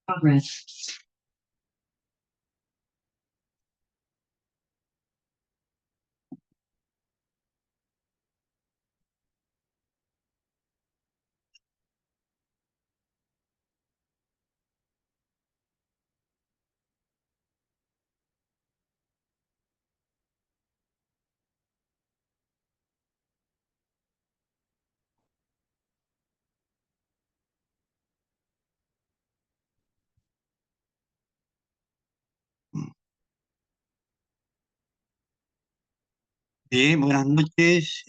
Progress. Bien, buenas noches,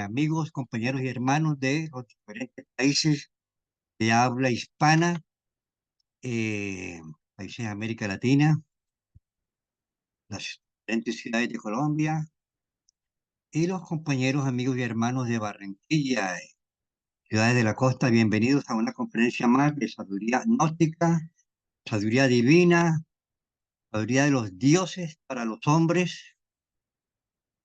amigos, compañeros y hermanos de los diferentes países de habla hispana, países de América Latina, las diferentes ciudades de Colombia y los compañeros, amigos y hermanos de Barranquilla, ciudades de la costa. Bienvenidos a una conferencia más de sabiduría gnóstica, sabiduría divina, sabiduría de los dioses para los hombres,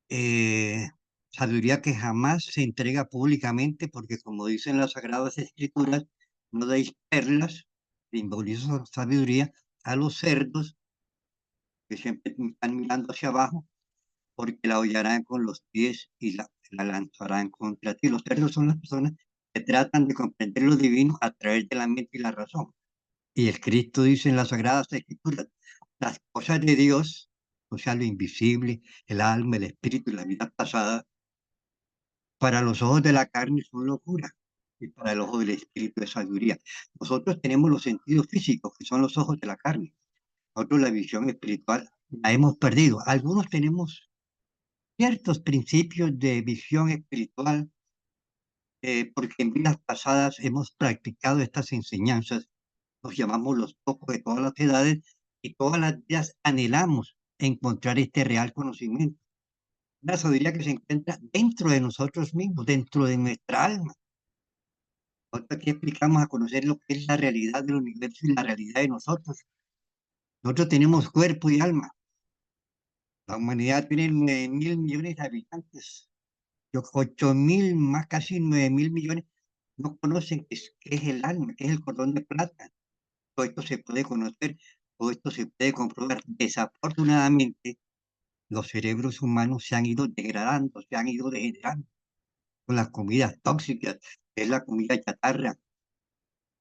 eh, sabiduría que jamás se entrega públicamente, porque como dicen las Sagradas Escrituras, no deis perlas, simboliza sabiduría, a los cerdos que siempre están mirando hacia abajo, porque la hollarán con los pies y la lanzarán contra ti. Los cerdos son las personas que tratan de comprender lo divino a través de la mente y la razón. Y el Cristo dice en las Sagradas Escrituras, las cosas de Dios, o sea, lo invisible, el alma, el espíritu y la vida pasada, para los ojos de la carne son locura y para el ojo del espíritu es sabiduría. Nosotros tenemos los sentidos físicos, que son los ojos de la carne. Nosotros la visión espiritual la hemos perdido. Algunos tenemos ciertos principios de visión espiritual, porque en vidas pasadas hemos practicado estas enseñanzas. Nos llamamos los pocos de todas las edades y todas las vidas anhelamos encontrar este real conocimiento. Una sabiduría que se encuentra dentro de nosotros mismos, dentro de nuestra alma. Nosotros aquí explicamos a conocer lo que es la realidad del universo y la realidad de nosotros. Nosotros tenemos cuerpo y alma. La humanidad tiene 9.000 millones de habitantes. 8.000, más casi 9.000 millones, no conocen qué es el alma, qué es el cordón de plata. Todo esto se puede conocer, todo esto se puede comprobar. Desafortunadamente, los cerebros humanos se han ido degradando, se han ido degenerando con las comidas tóxicas, que es la comida chatarra,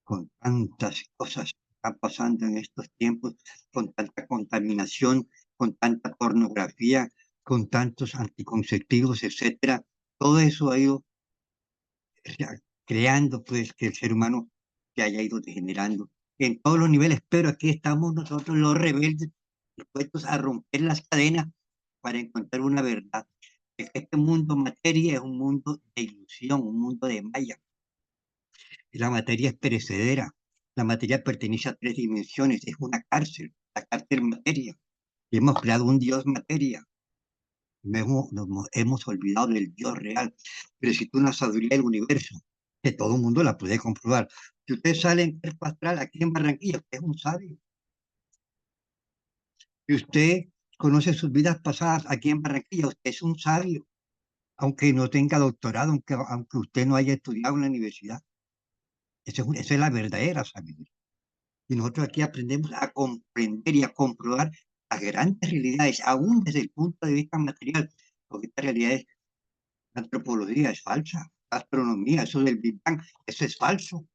con tantas cosas que están pasando en estos tiempos, con tanta contaminación, con tanta pornografía, con tantos anticonceptivos, etcétera. Todo eso ha ido creando pues que el ser humano se haya ido degenerando en todos los niveles, pero aquí estamos nosotros los rebeldes dispuestos a romper las cadenas para encontrar una verdad. Que este mundo materia es un mundo de ilusión, un mundo de maya. La materia es perecedera. La materia pertenece a tres dimensiones. Es una cárcel, la cárcel materia. Y hemos creado un Dios materia. Nos hemos olvidado del Dios real. Pero existe una sabiduría del universo que todo el mundo la puede comprobar. Si usted sale en cuerpo astral aquí en Barranquilla, usted es un sabio. Si usted conoce sus vidas pasadas aquí en Barranquilla, usted es un sabio. Aunque no tenga doctorado, aunque usted no haya estudiado en la universidad. Esa es la verdadera sabiduría. Y nosotros aquí aprendemos a comprender y a comprobar las grandes realidades, aún desde el punto de vista material, porque esta realidad es la antropología, es falsa, la astronomía, eso del Big Bang, eso es falso,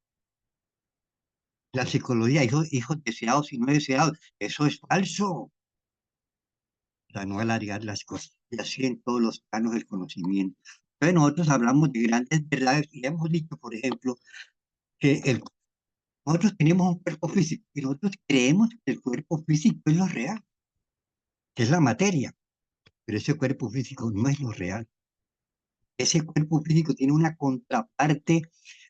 la psicología, hijos deseados y no deseados, eso es falso, para no alargar las cosas, y así en todos los planos del conocimiento. Entonces nosotros hablamos de grandes verdades y hemos dicho, por ejemplo, que nosotros tenemos un cuerpo físico y nosotros creemos que el cuerpo físico es lo real, que es la materia. Pero ese cuerpo físico no es lo real. Ese cuerpo físico tiene una contraparte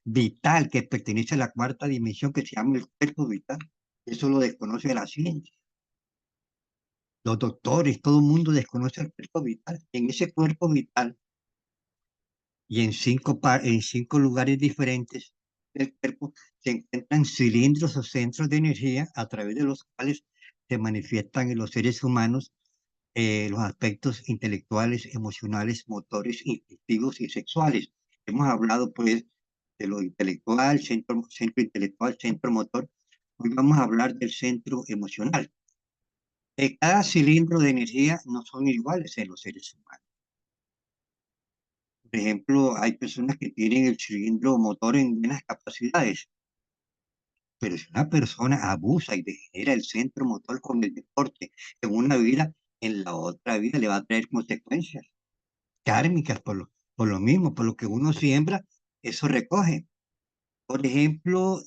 vital que pertenece a la cuarta dimensión que se llama el cuerpo vital. Eso lo desconoce la ciencia. Los doctores, todo el mundo desconoce el cuerpo vital. En ese cuerpo vital y en cinco lugares diferentes del cuerpo se encuentran cilindros o centros de energía a través de los cuales se manifiestan en los seres humanos los aspectos intelectuales, emocionales, motores, instintivos y sexuales. Hemos hablado pues de lo intelectual, centro intelectual, centro motor, Hoy vamos a hablar del centro emocional. Cada cilindro de energía no son iguales en los seres humanos. Por ejemplo, hay personas que tienen el cilindro motor en buenas capacidades, pero si una persona abusa y degenera el centro motor con el deporte en una vida, en la otra vida le va a traer consecuencias kármicas por lo mismo, por lo que uno siembra, eso recoge. Por ejemplo,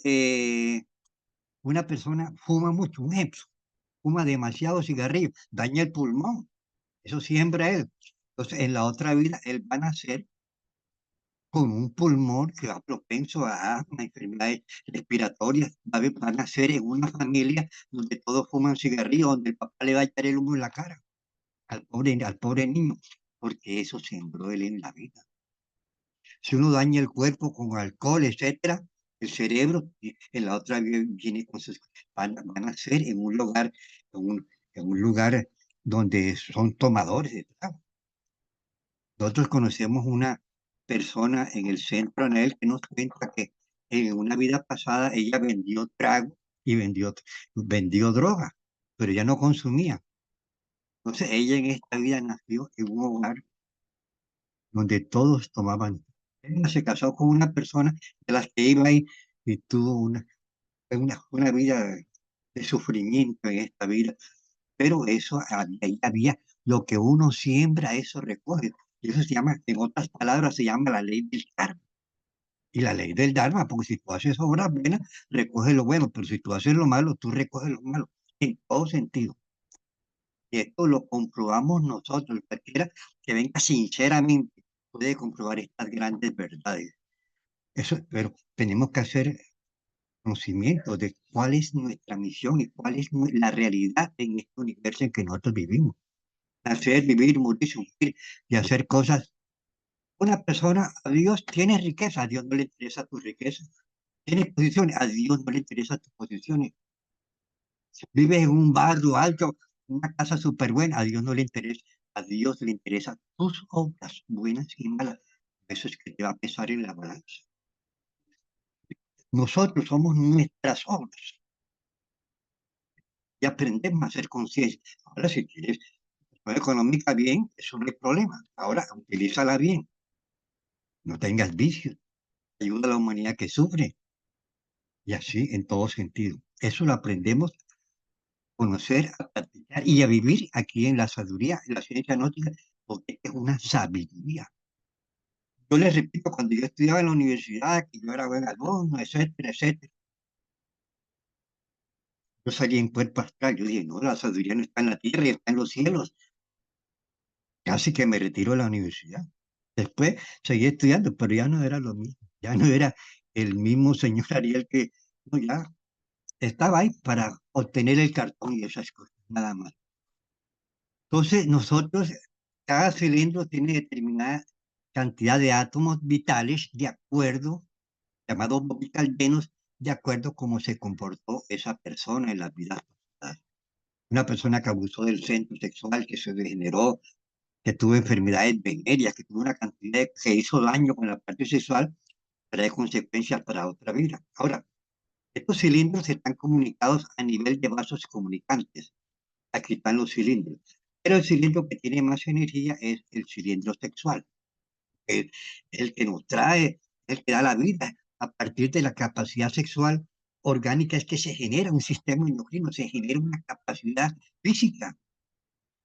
una persona fuma mucho, un ejemplo, fuma demasiado cigarrillo, daña el pulmón, eso siembra él. Entonces, en la otra vida, él va a nacer con un pulmón que va propenso a asma, enfermedades respiratorias, va a nacer en una familia donde todos fuman cigarrillo, donde el papá le va a echar el humo en la cara al pobre niño, porque eso sembró él en la vida. Si uno daña el cuerpo con alcohol, etcétera, el cerebro en la otra viene con sus, van a ser en un lugar, en un lugar donde son tomadores de trago. Nosotros conocemos una persona en el centro Anel que nos cuenta que en una vida pasada ella vendió trago y vendió droga, pero ella no consumía. Entonces ella en esta vida nació en un hogar donde todos tomaban. Ella se casó con una persona de las que iba ahí y tuvo una vida de sufrimiento en esta vida. Pero eso, ahí había lo que uno siembra, eso recoge. Y eso se llama, en otras palabras, se llama la ley del karma. Y la ley del dharma, porque si tú haces obras buenas, recoges lo bueno, pero si tú haces lo malo, tú recoges lo malo, en todo sentido. Y esto lo comprobamos nosotros, cualquiera que venga sinceramente puede comprobar estas grandes verdades. Eso, pero tenemos que hacer conocimiento de cuál es nuestra misión y cuál es la realidad en este universo en que nosotros vivimos. Hacer, vivir, morir, sufrir y hacer cosas. Una persona, a Dios tiene riqueza, a Dios no le interesa tu riqueza. Tiene posiciones, a Dios no le interesa tus posiciones. Vives en un barrio alto, una casa súper buena, a Dios no le interesa. A Dios le interesa tus obras, buenas y malas. Eso es que te va a pesar en la balanza. Nosotros somos nuestras obras y aprendemos a hacer conciencia. Ahora, si quieres una económica bien, eso no hay problema. Ahora, utilízala bien. No tengas vicios. Ayuda a la humanidad que sufre. Y así en todo sentido. Eso lo aprendemos a conocer, a practicar y a vivir aquí en la sabiduría, en la ciencia nótica, porque es una sabiduría. Yo les repito, cuando yo estudiaba en la universidad, que yo era buen alumno, etcétera, etcétera, yo salí en cuerpo astral. Yo dije, no, la sabiduría no está en la tierra, está en los cielos. Casi que me retiro de la universidad. Después seguí estudiando, pero ya no era lo mismo. Ya no era el mismo señor Ariel que, no, ya estaba ahí para obtener el cartón y esas cosas, nada más. Entonces, nosotros, cada cilindro tiene determinada cantidad de átomos vitales de acuerdo, llamados Venus, de acuerdo a cómo se comportó esa persona en la vida pasada. Una persona que abusó del centro sexual, que se degeneró, que tuvo enfermedades venéreas, que tuvo una cantidad que hizo daño con la parte sexual, trae consecuencias para otra vida. Ahora, estos cilindros están comunicados a nivel de vasos comunicantes. Aquí están los cilindros. Pero el cilindro que tiene más energía es el cilindro sexual. Es el que nos trae, el que da la vida. A partir de la capacidad sexual orgánica es que se genera un sistema endocrino, se genera una capacidad física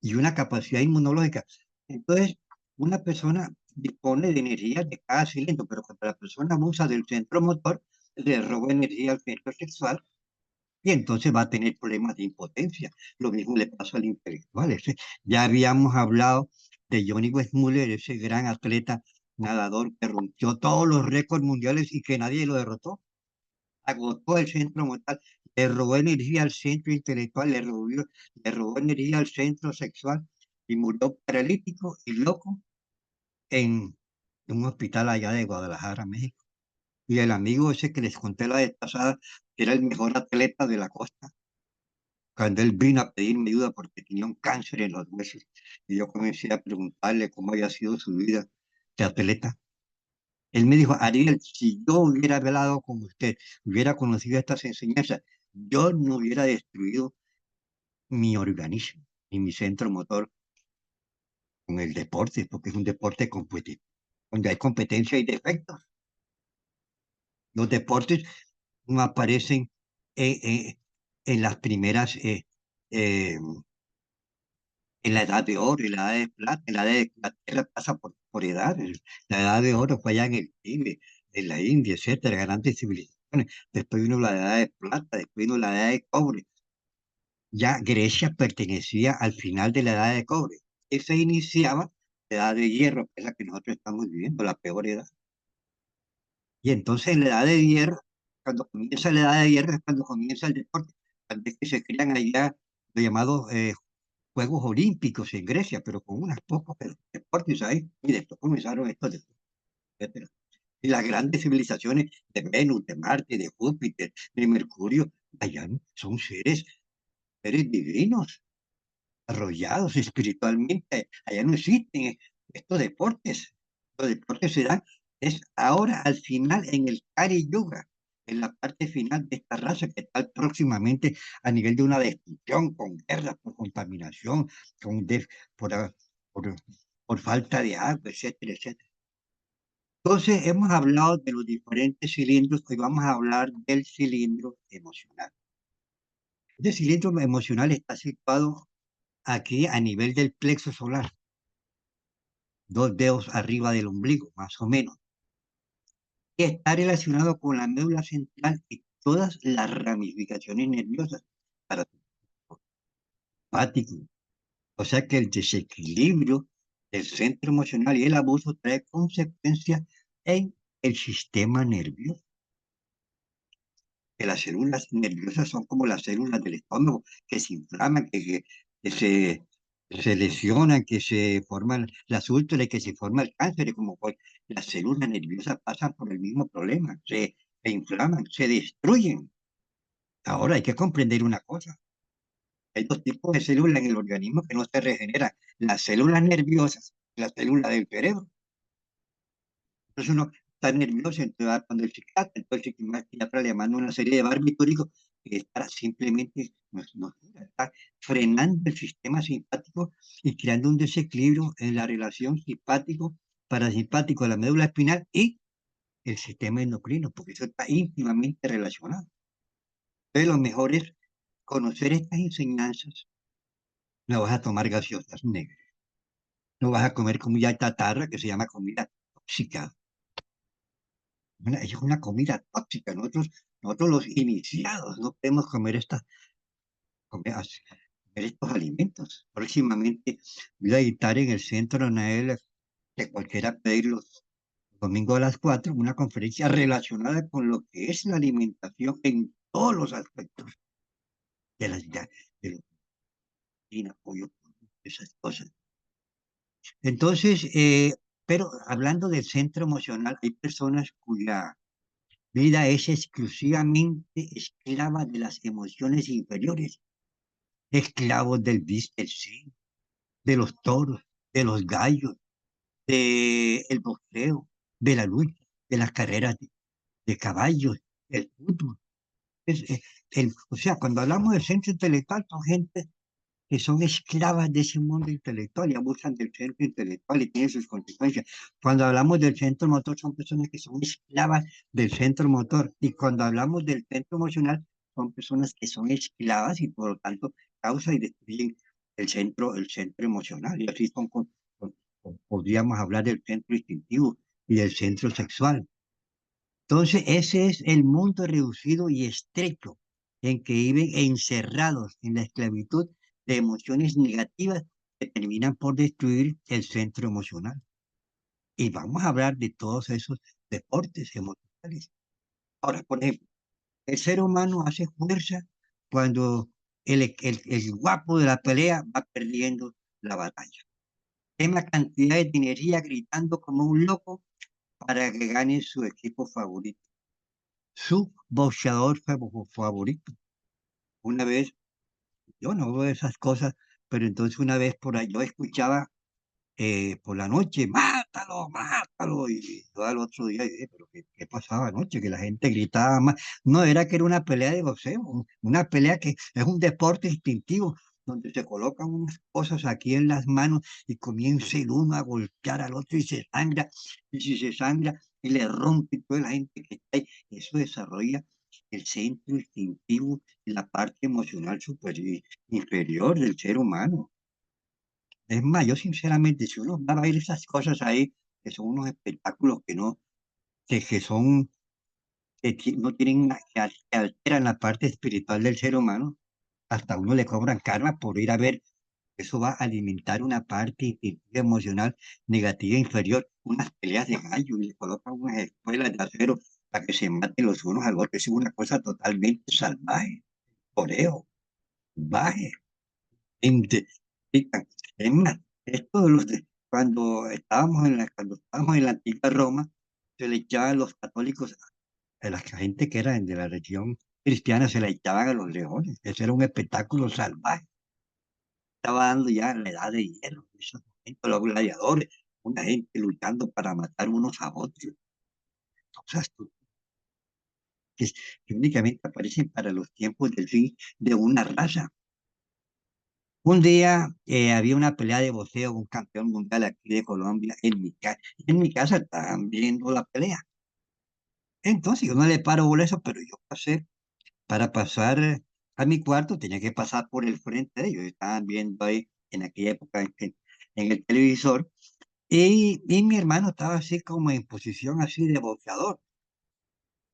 y una capacidad inmunológica. Entonces, una persona dispone de energía de cada cilindro, pero cuando la persona abusa del centro motor, le roba energía al centro sexual y entonces va a tener problemas de impotencia. Lo mismo le pasa al intelectual. Ya habíamos hablado de Johnny Westmuller, ese gran atleta nadador que rompió todos los récords mundiales y que nadie lo derrotó. Agotó el centro mental, le robó energía al centro intelectual, le robó energía al centro sexual y murió paralítico y loco en un hospital allá de Guadalajara, México. Y el amigo ese que les conté la vez pasada, que era el mejor atleta de la costa, cuando él vino a pedirme ayuda porque tenía un cáncer en los huesos, y yo comencé a preguntarle cómo había sido su vida de atleta. Él me dijo, Ariel, si yo hubiera hablado con usted, hubiera conocido estas enseñanzas, yo no hubiera destruido mi organismo y mi centro motor con el deporte, porque es un deporte competitivo, donde hay competencia y defectos. Los deportes no aparecen eh, eh, en las primeras, eh, en la edad de oro, en la edad de plata, en la edad de la tierra pasa por edades. La edad de oro fue allá en el Chile, en la India, etcétera, grandes civilizaciones. Después vino la edad de plata, después vino la edad de cobre. Ya Grecia pertenecía al final de la edad de cobre. Y se iniciaba la edad de hierro, que es la que nosotros estamos viviendo, la peor edad. Y entonces en la edad de hierro, cuando comienza la edad de hierro es cuando comienza el deporte. Tal vez que se crean allá los llamados Juegos Olímpicos en Grecia, pero con unas pocos deportes ahí. Y después comenzaron estos deportes, etcétera. Y las grandes civilizaciones de Venus, de Marte, de Júpiter, de Mercurio, allá son seres divinos, arrollados espiritualmente. Allá no existen estos deportes. Los deportes se dan es ahora al final en el Kali Yuga, en la parte final de esta raza que está próximamente a nivel de una destrucción, con guerras, por contaminación, con por, por, por falta de agua, etcétera, etcétera. Entonces, hemos hablado de los diferentes cilindros, hoy vamos a hablar del cilindro emocional. Este cilindro emocional está situado aquí a nivel del plexo solar, 2 dedos arriba del ombligo, más o menos, y está relacionado con la médula central y todas las ramificaciones nerviosas parasimpáticos. O sea que el desequilibrio del centro emocional y el abuso trae consecuencias en el sistema nervioso. Que las células nerviosas son como las células del estómago, que se inflaman, que se lesionan, que se forman las úlceras, y que se forma el cáncer, y como pues, las células nerviosas pasan por el mismo problema, se inflaman, se destruyen. Ahora hay que comprender una cosa. Hay 2 tipos de células en el organismo que no se regeneran, las células nerviosas y las células del cerebro. Entonces uno está nervioso, entonces va cuando el psiquiatra, entonces el psiquiatra le manda una serie de barbitúricos que es para simplemente nos está frenando el sistema simpático y creando un desequilibrio en la relación simpático-parasimpático de la médula espinal y el sistema endocrino, porque eso está íntimamente relacionado. Entonces lo mejor es conocer estas enseñanzas. No vas a tomar gaseosas negras, no vas a comer comida chatarra que se llama comida tóxica. Es una comida tóxica. Nosotros los iniciados no podemos comer estos alimentos. Próximamente voy a editar en el Centro Anael que cualquiera pedir los domingos a las 4 una conferencia relacionada con lo que es la alimentación en todos los aspectos de de la proteína, pollo, esas cosas. Entonces, pero hablando del centro emocional, hay personas cuya vida es exclusivamente esclava de las emociones inferiores, esclavos del sí, de los toros, de los gallos, del boxeo, de la lucha, de las carreras de caballos, del fútbol. O sea, cuando hablamos del centro intelectual, son gente que son esclavas de ese mundo intelectual y abusan del centro intelectual y tienen sus consecuencias. Cuando hablamos del centro motor, son personas que son esclavas del centro motor. Y cuando hablamos del centro emocional, son personas que son esclavas y por lo tanto causan y destruyen el centro emocional. Y así podríamos hablar del centro instintivo y del centro sexual. Entonces, ese es el mundo reducido y estrecho en que viven encerrados en la esclavitud de emociones negativas que terminan por destruir el centro emocional. Y vamos a hablar de todos esos deportes emocionales. Ahora, por ejemplo, el ser humano hace fuerza cuando el guapo de la pelea va perdiendo la batalla. Quema cantidades de energía gritando como un loco para que gane su equipo favorito, su boxeador favorito. Una vez, yo no veo esas cosas, pero entonces una vez por ahí yo escuchaba por la noche, mátalo, mátalo. Y yo al otro día dije, pero ¿qué pasaba anoche? Que la gente gritaba más. No, era que era una pelea de boxeo, una pelea que es un deporte instintivo, donde se colocan unas cosas aquí en las manos y comienza el uno a golpear al otro y se sangra, y si se sangra y le rompe toda la gente que está ahí. Eso desarrolla el centro instintivo y la parte emocional inferior del ser humano. Es más, yo sinceramente, si uno va a ver esas cosas ahí, que son unos espectáculos que son, no tienen, que alteran la parte espiritual del ser humano, hasta uno le cobran karma por ir a ver, eso va a alimentar una parte emocional negativa inferior, unas peleas de gallo y le colocan unas espuelas de acero para que se maten los unos a los otros. Es una cosa totalmente salvaje, poreo, salvaje. Inte- Es más, esto cuando estábamos en la antigua Roma, se le echaban los católicos, a la gente que era de la religión cristiana, se le echaban a los leones. Ese era un espectáculo salvaje. Estaba dando ya la edad de hielo, en esos momentos, los gladiadores, una gente luchando para matar unos a otros. Cosas que, que únicamente aparecen para los tiempos del fin de una raza. Un día había una pelea de boxeo, un campeón mundial aquí de Colombia en mi casa. En mi casa estaban viendo la pelea. Entonces yo no le paro bola a eso, pero yo pasé, para pasar a mi cuarto, tenía que pasar por el frente de ellos. Estaban viendo ahí en aquella época en el televisor. Y mi hermano estaba así como en posición así de boxeador.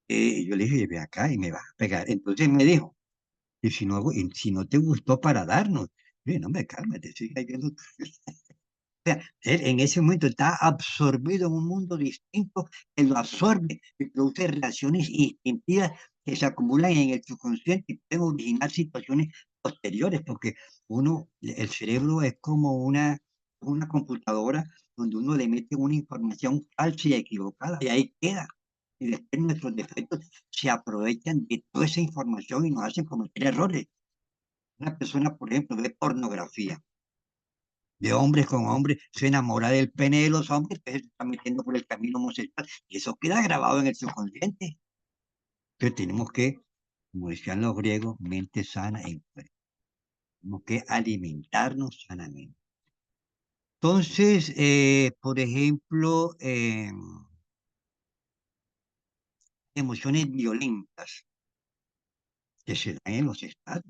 Yo le dije, ve acá y me vas a pegar. Entonces me dijo, y si no te gustó para darnos. Yo dije, no me cálmate, sigue ahí viendo sea, él en ese momento está absorbido en un mundo distinto que lo absorbe y produce reacciones instintivas que se acumulan en el subconsciente y pueden originar situaciones posteriores, porque el cerebro es como una computadora donde uno le mete una información falsa y equivocada y ahí queda. Y después nuestros defectos se aprovechan de toda esa información y nos hacen cometer errores. Una persona, por ejemplo, ve pornografía de hombres con hombres, se enamora del pene de los hombres, que se está metiendo por el camino homosexual, y eso queda grabado en el subconsciente. Entonces tenemos que, como decían los griegos, mente sana e enferma. Tenemos que alimentarnos sanamente. Entonces, por ejemplo, emociones violentas que se dan en los estados.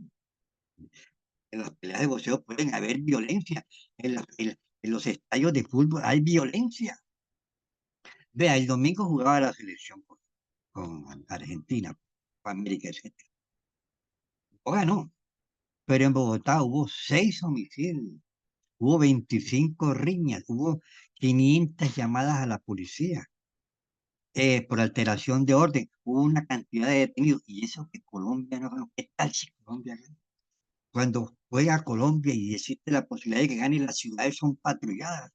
En las peleas de boxeo pueden haber violencia. En los estadios de fútbol hay violencia. Vea, el domingo jugaba la selección con Argentina, América, etc. O ganó, pero en Bogotá hubo 6 homicidios, hubo 25 riñas, hubo 500 llamadas a la policía por alteración de orden, hubo una cantidad de detenidos, y eso que Colombia no ganó. ¿Qué tal si Colombia gana? Cuando juega Colombia y existe la posibilidad de que gane, las ciudades son patrulladas.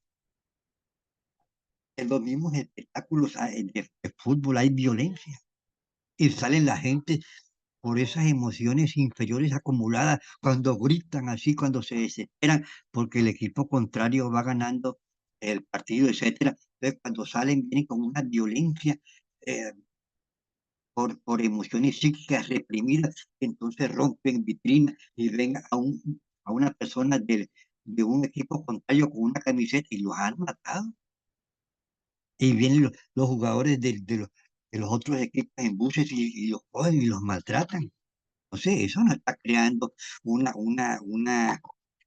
En los mismos espectáculos de fútbol hay violencia y salen la gente por esas emociones inferiores acumuladas, cuando gritan así, cuando se desesperan, porque el equipo contrario va ganando el partido, etcétera. Entonces, cuando salen, vienen con una violencia eh, por emociones psíquicas reprimidas, entonces rompen vitrinas y ven a una persona de un equipo contrario con una camiseta y los han matado. Y vienen los jugadores de los otros equipos en buses y los cogen y los maltratan. No sé, eso no está creando una, una, una,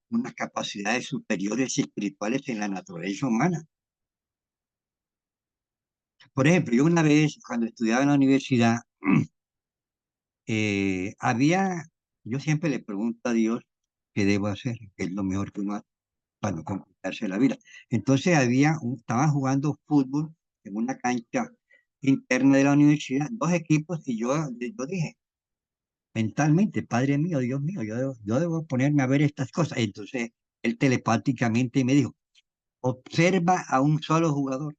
unas capacidades superiores espirituales en la naturaleza humana. Por ejemplo, yo una vez, cuando estudiaba en la universidad, yo siempre le pregunto a Dios qué debo hacer, qué es lo mejor que uno hace para no complicarse la vida. Entonces estaban jugando fútbol en una cancha interna de la universidad, dos equipos, y yo dije, mentalmente, Padre mío, Dios mío, yo debo ponerme a ver estas cosas. Entonces, él telepáticamente me dijo, observa a un solo jugador.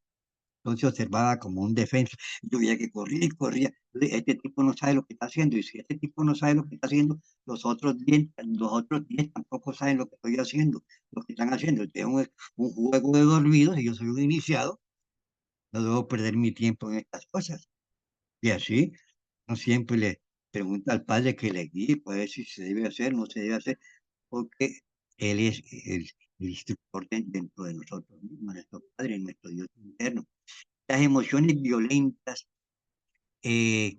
Entonces observaba como un defensa. Yo veía que corría y corría. Yo dije, este tipo no sabe lo que está haciendo. Y si este tipo no sabe lo que está haciendo, los otros 10 tampoco saben lo que estoy haciendo, lo que están haciendo. Este es un juego de dormidos y yo soy un iniciado. no debo perder mi tiempo en estas cosas. Y así, no siempre le pregunta al padre que le guíe, para ver si se debe hacer, no se debe hacer, porque él es el instructor dentro de nosotros mismos, nuestro Padre, nuestro Dios interno. Las emociones violentas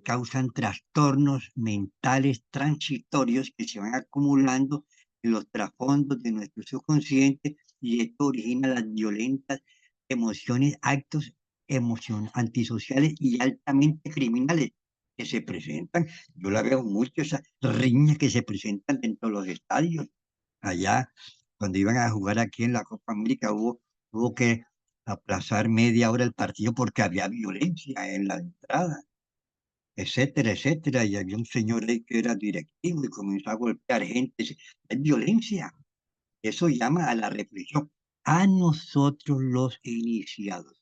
causan trastornos mentales transitorios que se van acumulando en los trasfondos de nuestro subconsciente y esto origina las violentas emociones, actos antisociales y altamente criminales que se presentan. Yo la veo mucho, esas riñas que se presentan dentro de los estadios. Allá, cuando iban a jugar aquí en la Copa América, hubo que aplazar media hora el partido porque había violencia en la entrada, etcétera, etcétera. Y había un señor ahí que era directivo y comenzó a golpear gente. Es violencia. Eso llama a la reflexión. A nosotros los iniciados,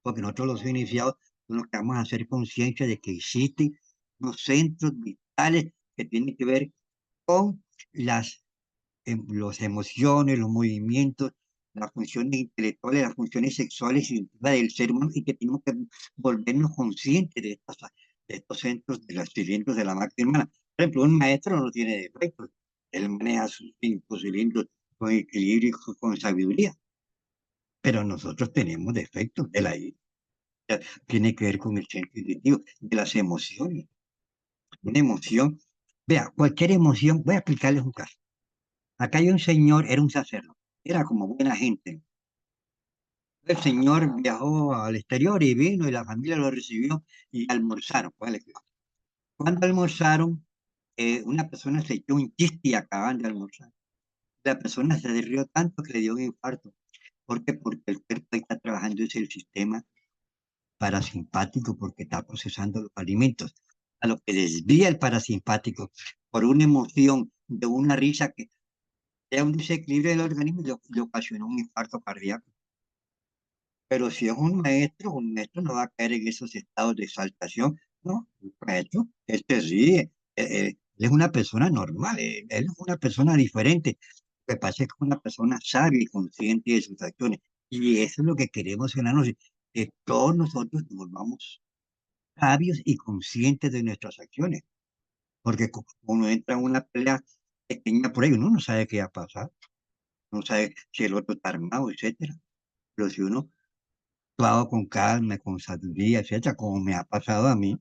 porque nosotros los iniciados son los que vamos a hacer conciencia de que existen los centros vitales que tienen que ver con las emociones, los movimientos, las funciones intelectuales, las funciones sexuales y del ser humano y que tenemos que volvernos conscientes de estos centros, de los cilindros de la máquina humana. Por ejemplo, un maestro no tiene defectos, él maneja sus 5 cilindros con equilibrio y con sabiduría, pero nosotros tenemos defectos de la ira. Tiene que ver con el centro intuitivo, de las emociones. Una emoción, vea, cualquier emoción, voy a explicarles un caso. Acá hay un señor, era un sacerdote, era como buena gente. El señor viajó al exterior y vino y la familia lo recibió y almorzaron. ¿Cuál es? Cuando almorzaron, una persona se echó un chiste y acaban de almorzar. La persona se rió tanto que le dio un infarto. ¿Por qué? Porque el cuerpo está trabajando, es el sistema parasimpático porque está procesando los alimentos. A lo que desvía el parasimpático por una emoción de una risa que sea un desequilibrio del organismo y le ocasionó un infarto cardíaco. Pero si es un maestro no va a caer en esos estados de exaltación, ¿no? Un maestro, él se ríe, él es una persona normal, él es una persona diferente. Lo que pasa es que es una persona sabia y consciente de sus acciones. Y eso es lo que queremos en la noche, que todos nosotros nos volvamos sabios y conscientes de nuestras acciones. Porque como uno entra en una pelea pequeña por ahí, uno no sabe qué va a pasar, no sabe si el otro está armado, etcétera. Pero si uno actuado con calma, con sabiduría, etcétera, como me ha pasado a mí,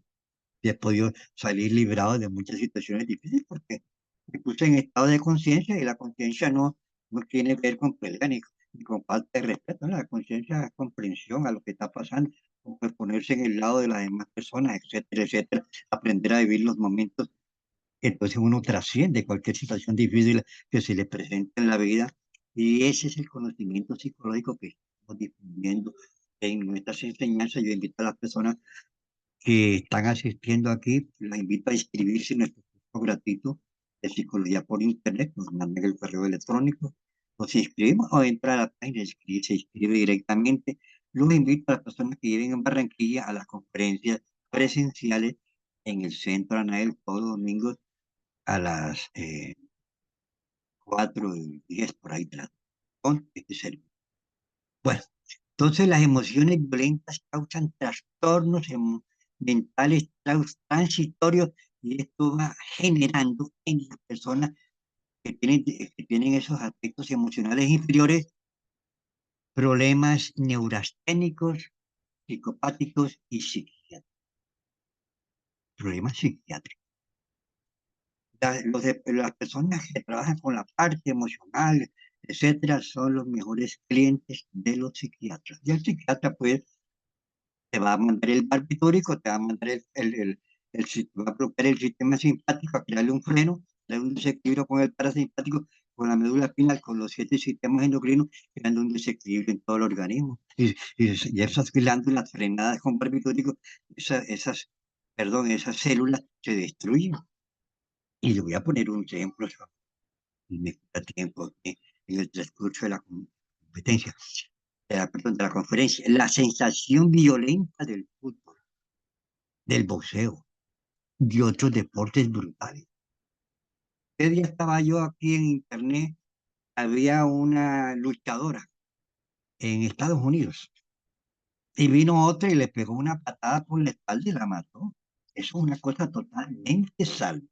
y he podido salir librado de muchas situaciones difíciles porque me puse en estado de conciencia y la conciencia no tiene que ver con pelea ni con falta de respeto, ¿no? La conciencia es comprensión a lo que está pasando, como que ponerse en el lado de las demás personas, etcétera, etcétera, aprender a vivir los momentos. Entonces uno trasciende cualquier situación difícil que se le presente en la vida y ese es el conocimiento psicológico que estamos difundiendo en nuestras enseñanzas. Yo invito a las personas que están asistiendo aquí, los invito a inscribirse en nuestro curso gratuito de psicología por internet, nos mandan el correo electrónico, nos inscribimos o entra a la página, se inscribe directamente. Los invito a las personas que viven en Barranquilla a las conferencias presenciales en el Centro Anael todos los domingos a las 4:10 por ahí con este servicio. Bueno, entonces las emociones violentas causan trastornos mentales transitorios y esto va generando en las personas que tienen esos aspectos emocionales inferiores problemas neurasténicos, psicopáticos y psiquiátricos. Problemas psiquiátricos. Las personas que trabajan con la parte emocional, etcétera, son los mejores clientes de los psiquiatras. Y el psiquiatra, pues, te va a mandar el barbitúrico, te va a mandar te va a bloquear el sistema simpático, a crearle un freno, darle un desequilibrio con el parasimpático, con la médula espinal, con los 7 sistemas endocrinos, creando un desequilibrio en todo el organismo. Y esas glándulas frenadas con barbitúrico, esas células se destruyen. Y le voy a poner un ejemplo, y me queda tiempo en el transcurso de la competencia, perdón, de la conferencia. La sensación violenta del fútbol, del boxeo, de otros deportes brutales. Ese día estaba yo aquí en internet, había una luchadora en Estados Unidos Y vino otro y le pegó una patada por la espalda y la mató. Eso es una cosa totalmente salvaje.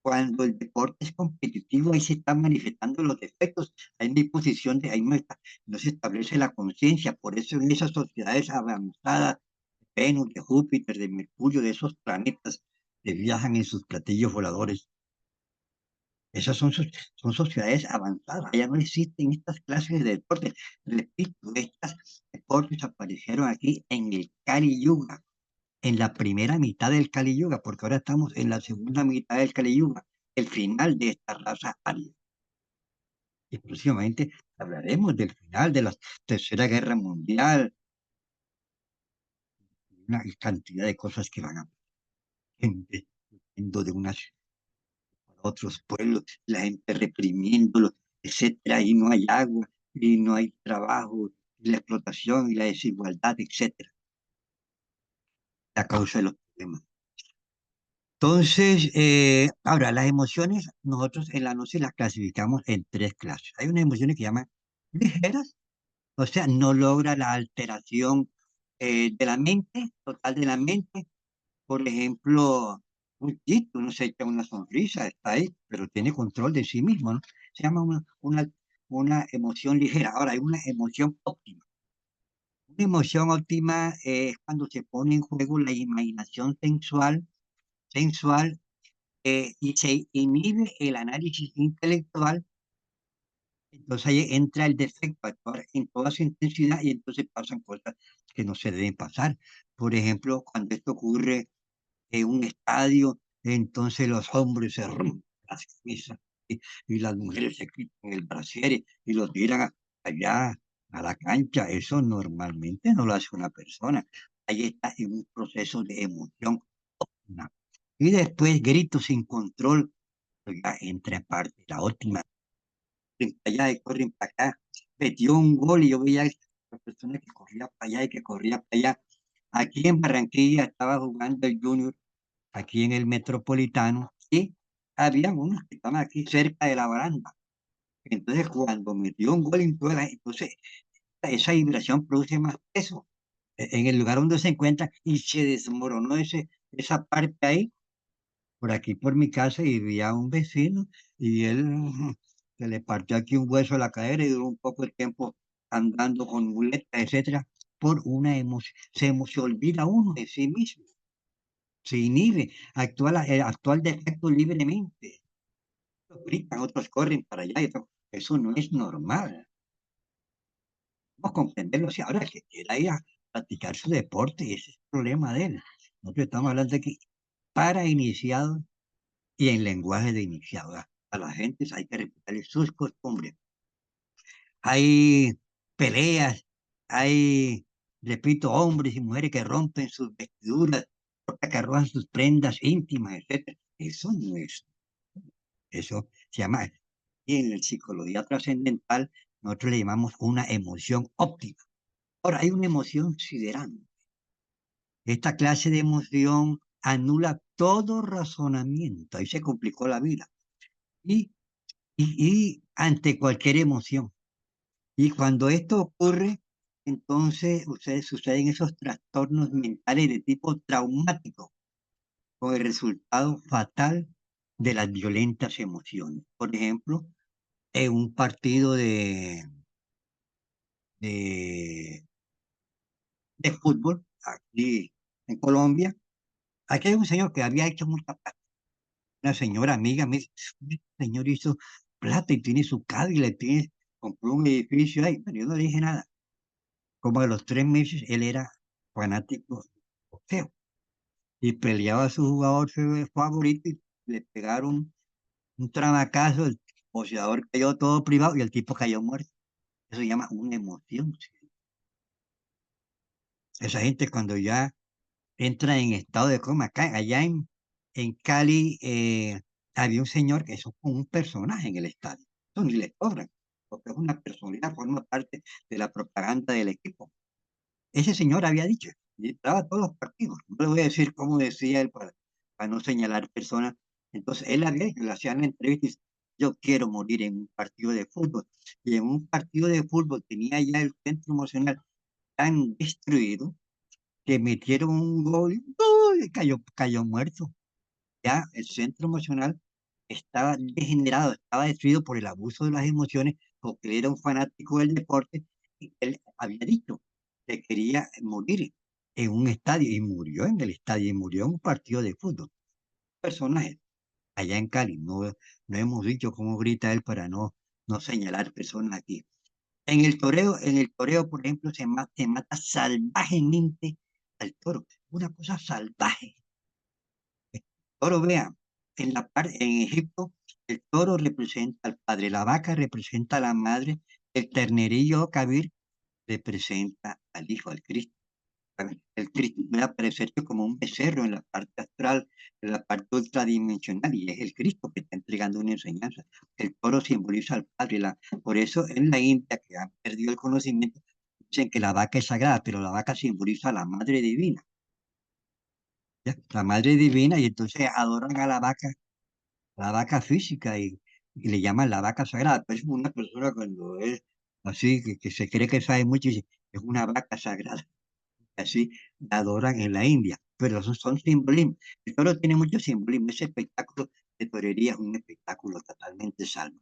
Cuando el deporte es competitivo, ahí se están manifestando los defectos, hay una disposición de, ahí no se establece la conciencia, por eso en esas sociedades avanzadas, de Venus, de Júpiter, de Mercurio, de esos planetas que viajan en sus platillos voladores, esas son sociedades avanzadas, allá no existen estas clases de deportes. Repito, estos deportes aparecieron aquí en el Kali Yuga, en la primera mitad del Kali Yuga, porque ahora estamos en la segunda mitad del Kali Yuga, el final de esta raza aria. Y próximamente hablaremos del final de la Tercera Guerra Mundial, una cantidad de cosas que van a pasar. Gente huyendo de unas a otros pueblos, la gente reprimiéndolos, etcétera, y no hay agua, y no hay trabajo, y la explotación y la desigualdad, etcétera, la causa de los problemas. Entonces, ahora, las emociones, nosotros en la noche las clasificamos en tres clases. Hay unas emociones que llaman ligeras, o sea, no logra la alteración de la mente, total de la mente. Por ejemplo, un chiste, uno se echa una sonrisa, está ahí, pero tiene control de sí mismo, ¿no? Se llama una emoción ligera. Ahora, hay una emoción óptima. Una emoción óptima es cuando se pone en juego la imaginación sensual, y se inhibe el análisis intelectual. Entonces ahí entra el defecto a actuar en toda su intensidad y entonces pasan cosas que no se deben pasar. Por ejemplo, cuando esto ocurre en un estadio, entonces los hombres se rompen las camisas y las mujeres se quitan el brasier y lo tiran allá a la cancha. Eso normalmente no lo hace una persona. Ahí está en un proceso de emoción. ¿No? Y después gritos sin control, ya entra en parte la última corren para allá y corren para acá. Metió un gol y yo veía a la persona que corría para allá y que corría para allá. Aquí en Barranquilla estaba jugando el Junior, aquí en el Metropolitano, y había unos que estaban aquí cerca de la baranda. Entonces, cuando metió un gol, entonces esa vibración produce más peso en el lugar donde se encuentra y se desmoronó esa parte ahí por aquí por mi casa y vi a un vecino y él se le partió aquí un hueso a la cadera y duró un poco de tiempo andando con muletas, etcétera, por una emoción. Se olvida uno de sí mismo, se inhibe, actúa al defecto libremente. Otros gritan, otros corren para allá y todo. Eso no es normal. Vamos a comprenderlo. Si ahora el que quiera ir a practicar su deporte, ese es el problema de él. Nosotros estamos hablando aquí para iniciados y en lenguaje de iniciado. A la gente hay que respetarle sus costumbres. Hay peleas, hay, repito, hombres y mujeres que rompen sus vestiduras, que roban sus prendas íntimas, etcétera. Eso no es, eso se llama, y en la psicología trascendental, nosotros le llamamos una emoción óptima. Ahora, hay una emoción siderante. Esta clase de emoción anula todo razonamiento. Ahí se complicó la vida. Y y ante cualquier emoción. Y cuando esto ocurre, entonces ustedes suceden esos trastornos mentales de tipo traumático, con el resultado fatal de las violentas emociones. Por ejemplo, en un partido de, de fútbol, aquí en Colombia, aquí hay un señor que había hecho mucha plata. Una señora amiga me dice, "Este señor hizo plata y tiene su Cadillac, compró un edificio ahí". Pero yo no le dije nada. Como a los 3 meses él era fanático de boxeo y peleaba a su jugador favorito y le pegaron un tramacazo, el boxeador cayó todo privado y el tipo cayó muerto. Eso se llama una emoción. ¿Sí? Esa gente cuando ya entra en estado de coma, allá en Cali había un señor que es un personaje en el estadio. Eso ni le cobran, porque es una personalidad, forma parte de la propaganda del equipo. Ese señor había dicho, y estaba a todos los partidos. No le voy a decir cómo decía él para no señalar personas. Entonces él había dicho, le hacían la entrevista y dice, yo quiero morir en un partido de fútbol. Y en un partido de fútbol tenía ya el centro emocional tan destruido que metieron un gol y ¡uy! Cayó muerto. Ya el centro emocional estaba degenerado, estaba destruido por el abuso de las emociones, porque él era un fanático del deporte y él había dicho que quería morir en un estadio y murió en el estadio y murió en un partido de fútbol. Personaje allá en Cali, no hemos dicho cómo grita él para no señalar personas aquí. En el toreo, por ejemplo, se mata salvajemente al toro, una cosa salvaje. Toro, vea, en Egipto, el toro representa al padre, la vaca representa a la madre, el ternerillo o cabir representa al hijo, al Cristo. El Cristo puede aparecerse como un becerro en la parte astral, en la parte ultradimensional, y es el Cristo que está entregando una enseñanza. El toro simboliza al Padre. Por eso en la India, que han perdido el conocimiento, dicen que la vaca es sagrada, pero la vaca simboliza a la Madre Divina. ¿Ya? La Madre Divina, y entonces adoran a la vaca física y le llaman la vaca sagrada. Pero es una persona cuando es así, que se cree que sabe mucho, y dice, es una vaca sagrada. Así la adoran en la India. Pero esos son simbolismos. El toro tiene mucho simbolismo. Ese espectáculo de torería es un espectáculo totalmente salvo.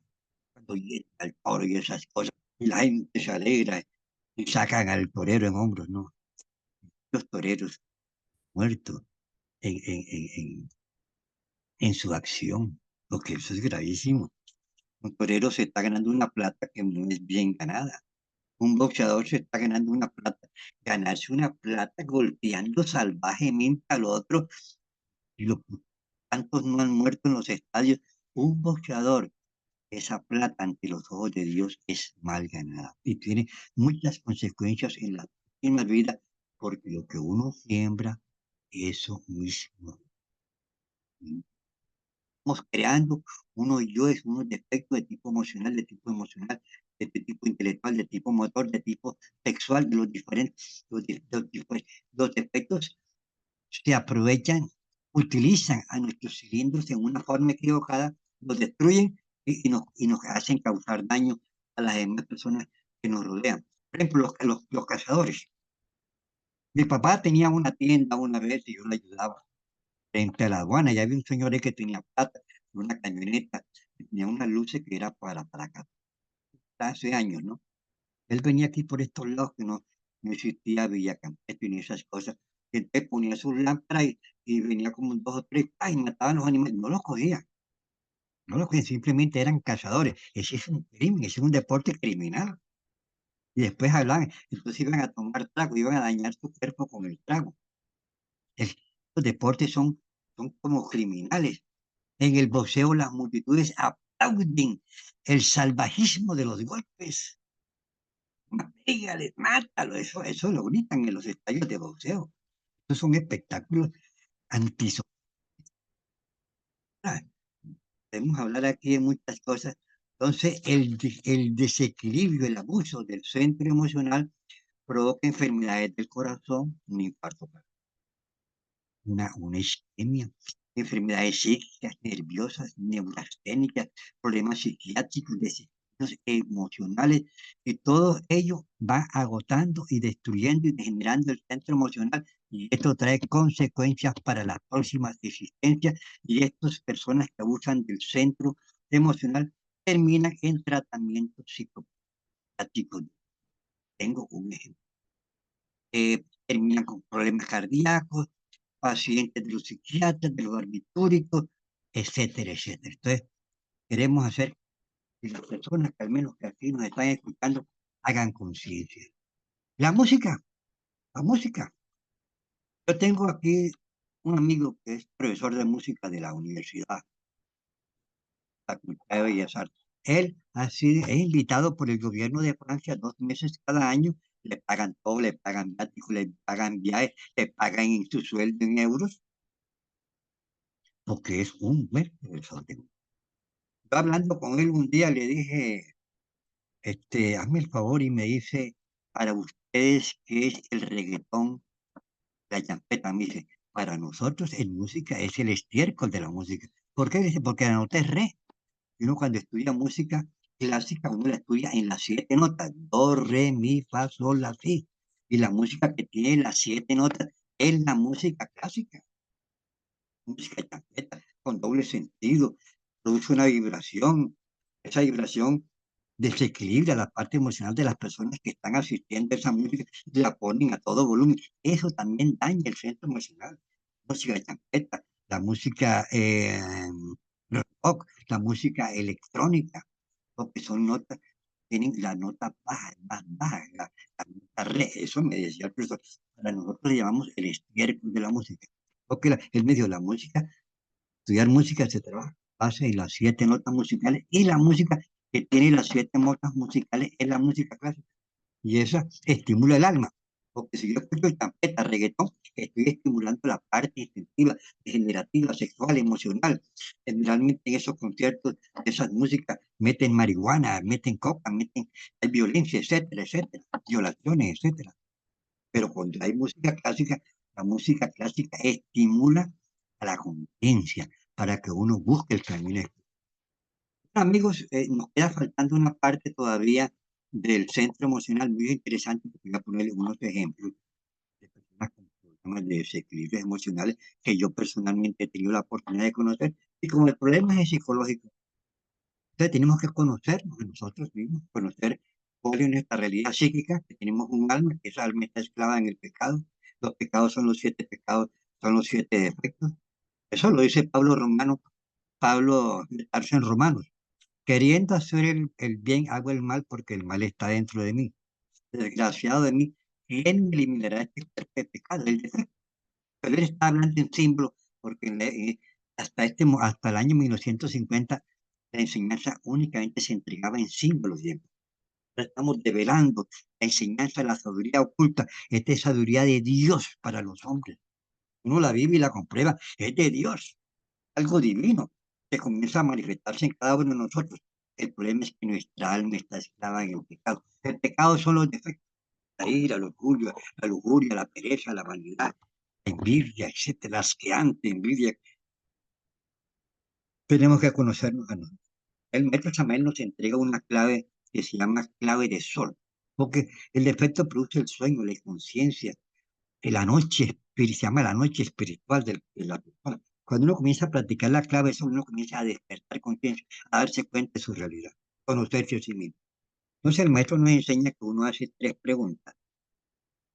Cuando llega el toro y esas cosas, y la gente se alegra y sacan al torero en hombros, ¿no? Los toreros muertos en, en, en, en, en su acción, porque eso es gravísimo. Un torero se está ganando una plata que no es bien ganada. Un boxeador se está ganando una plata. Ganarse una plata golpeando salvajemente al otro. Y los tantos no han muerto en los estadios. Un boxeador, esa plata ante los ojos de Dios es mal ganada. Y tiene muchas consecuencias en la próxima vida, porque lo que uno siembra, eso mismo. Estamos creando unos yoes, unos defectos de tipo intelectual, de tipo motor, de tipo sexual, de los diferentes, los defectos se aprovechan, utilizan a nuestros cilindros en una forma equivocada, los destruyen y nos hacen causar daño a las demás personas que nos rodean. Por ejemplo, los cazadores. Mi papá tenía una tienda una vez y yo le ayudaba frente a la aduana. Ya había un señor ahí que tenía plata, una camioneta, que tenía unas luces que era para acá, hace años, ¿no? Él venía aquí por estos lados que no existía Villa Campestre ni esas cosas. Entonces ponía sus lámparas y venía como dos o tres, ¡ay! Mataban los animales. No los cogían, simplemente eran cazadores. Ese es un crimen, ese es un deporte criminal. Y después hablaban, entonces iban a tomar trago, iban a dañar su cuerpo con el trago. Los deportes son como criminales. En el boxeo las multitudes aplauden el salvajismo de los golpes. Pégale, mátalo, eso lo gritan en los estadios de boxeo. Estos son espectáculos antisociales. Podemos hablar aquí de muchas cosas. Entonces, el desequilibrio, el abuso del centro emocional provoca enfermedades del corazón, un infarto, una isquemia, enfermedades psíquicas, nerviosas, neurasténicas, problemas psiquiátricos, desequilibrios emocionales, y todo ello va agotando y destruyendo y degenerando el centro emocional, y esto trae consecuencias para las próximas existencias, y estas personas que abusan del centro emocional terminan en tratamientos psiquiátricos. Tengo un ejemplo. Terminan con problemas cardíacos, pacientes de los psiquiatras, de los barbitúricos, etcétera, etcétera. Entonces, queremos hacer que las personas que al menos que aquí nos están escuchando hagan conciencia. La música, la música. Yo tengo aquí un amigo que es profesor de música de la Universidad, Facultad de Bellas Artes. Él es invitado por el gobierno de Francia 2 meses cada año, le pagan todo, le pagan viáticos, le pagan viajes, le pagan en su sueldo en euros, porque es un buen profesor de música. Yo hablando con él un día le dije, hazme el favor y me dice, para ustedes, ¿qué es el reggaetón, la champeta? Me dice, para nosotros el música es el estiércol de la música. ¿Por qué? Dice, porque la nota es re. Y uno cuando estudia música clásica, uno la estudia en las 7 notas, do, re, mi, fa, sol, la, si. Y la música que tiene las 7 notas es la música clásica, música champeta, con doble sentido, produce una vibración. Esa vibración desequilibra la parte emocional de las personas que están asistiendo a esa música y la ponen a todo volumen. Eso también daña el centro emocional. Música champeta, la música rock, la música electrónica, porque son notas, tienen la nota baja, más baja, la nota re. Eso me decía el profesor. Para nosotros le llamamos el estiércol de la música. Porque el medio de la música, estudiar música se trabaja base en las 7 notas musicales y la música que tiene las 7 notas musicales es la música clásica y esa estimula el alma. Porque si yo escucho champeta, reggaetón, estoy estimulando la parte instintiva, degenerativa, sexual, emocional. Generalmente en esos conciertos, esas músicas meten marihuana, meten coca, meten hay violencia, etcétera, etcétera, violaciones, etcétera. Pero cuando hay música clásica, la música clásica estimula a la conciencia para que uno busque el camino. Amigos, nos queda faltando una parte todavía del centro emocional muy interesante, que voy a ponerle unos ejemplos de personas con problemas de desequilibrios emocionales que yo personalmente he tenido la oportunidad de conocer. Y como el problema es psicológico, entonces tenemos que conocernos a nosotros mismos, conocer cuál es nuestra realidad psíquica, que tenemos un alma, que esa alma está esclava en el pecado. Los pecados son los 7 pecados, son los 7 defectos. Eso lo dice Pablo de Tarso en Romanos. Queriendo hacer el bien, hago el mal porque el mal está dentro de mí. Desgraciado de mí, ¿quién me eliminará este cuerpo de pecado? El defecto. Pero él está hablando en símbolo porque hasta el año 1950 la enseñanza únicamente se entregaba en símbolos. Y ahora estamos develando la enseñanza de la sabiduría oculta. Esta es sabiduría de Dios para los hombres. Uno la vive y la comprueba. Es de Dios, algo divino que comienza a manifestarse en cada uno de nosotros. El problema es que nuestra alma está esclava en el pecado. El pecado son los defectos, la ira, el orgullo, la lujuria, la pereza, la vanidad, la envidia, etcétera, la asqueante envidia. Tenemos que conocernos a nosotros. El maestro Samael nos entrega una clave que se llama clave de sol, porque el defecto produce el sueño, la inconsciencia, la noche, se llama la noche espiritual de la persona. Cuando uno comienza a practicar la clave, eso uno comienza a despertar conciencia, a darse cuenta de su realidad, conocerse a sí mismo. Entonces el maestro nos enseña que uno hace 3 preguntas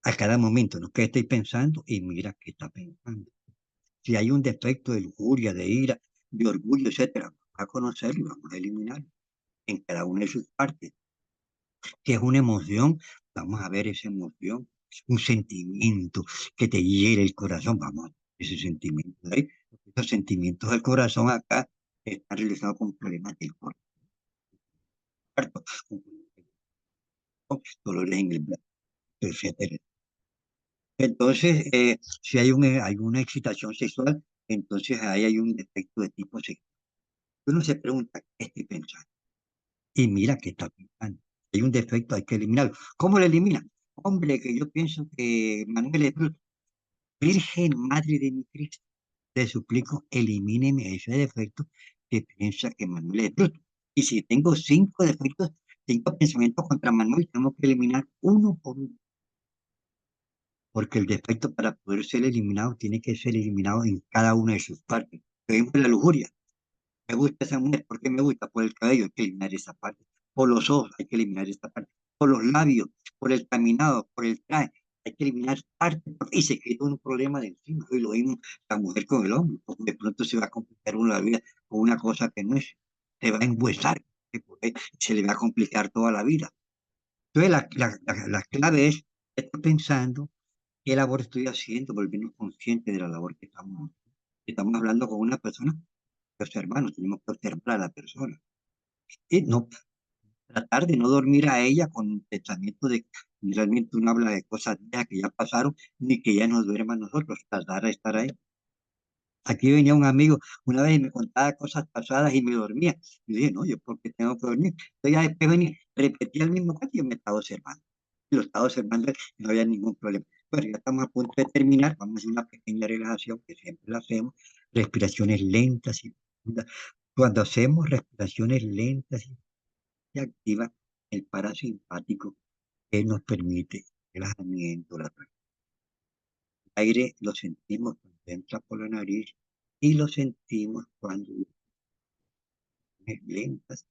a cada momento, ¿no? ¿Qué estoy pensando? Y mira qué está pensando. Si hay un defecto de lujuria, de ira, de orgullo, etcétera, a conocerlo, vamos a eliminarlo en cada una de sus partes. Si es una emoción, vamos a ver esa emoción, un sentimiento que te hiere el corazón, vamos a ver ese sentimiento de ahí. Los sentimientos del corazón acá están relacionados con problemas del corazón, con dolores en el brazo, etcétera. Entonces, si hay alguna excitación sexual, entonces ahí hay un defecto de tipo sexual. Uno se pregunta, ¿qué estoy pensando? Y mira qué está pensando. Hay un defecto, hay que eliminarlo. ¿Cómo lo elimina? Hombre, que yo pienso que Manuel es bruto. Virgen Madre de mi Cristo, te suplico, elimíneme ese defecto que piensa que Manuel es bruto. Y si tengo 5 defectos, 5 pensamientos contra Manuel, tengo que eliminar uno por uno. Porque el defecto para poder ser eliminado tiene que ser eliminado en cada una de sus partes. Por ejemplo, la lujuria. Me gusta esa mujer, ¿por qué me gusta? Por el cabello, hay que eliminar esa parte. Por los ojos, hay que eliminar esta parte. Por los labios, por el caminado, por el traje, hay que eliminar parte. Y se queda un problema de encima. Y lo mismo la mujer con el hombre, porque de pronto se va a complicar uno la vida con una cosa que no es. Se va a engüesar, que se le va a complicar toda la vida. Entonces, la clave es, estoy pensando qué labor estoy haciendo, volviendo consciente de la labor que estamos haciendo. Estamos hablando con una persona que observamos, tenemos que observar a la persona. Y no tratar de no dormir a ella con un pensamiento de que realmente uno habla de cosas viejas que ya pasaron, ni que ya nos duerma a nosotros, tratar de estar ahí. Aquí venía un amigo una vez y me contaba cosas pasadas y me dormía. Y dije, no, yo porque tengo que dormir. Entonces ya después venía, repetía el mismo cuento y yo me estaba observando. Y lo estaba observando y no había ningún problema. Bueno, ya estamos a punto de terminar. Vamos a hacer una pequeña relajación que siempre la hacemos. Respiraciones lentas y profundas. Cuando hacemos respiraciones lentas y se activa el parasimpático que nos permite relajamiento, el aire lo sentimos cuando entra por la nariz y lo sentimos cuando viene lentas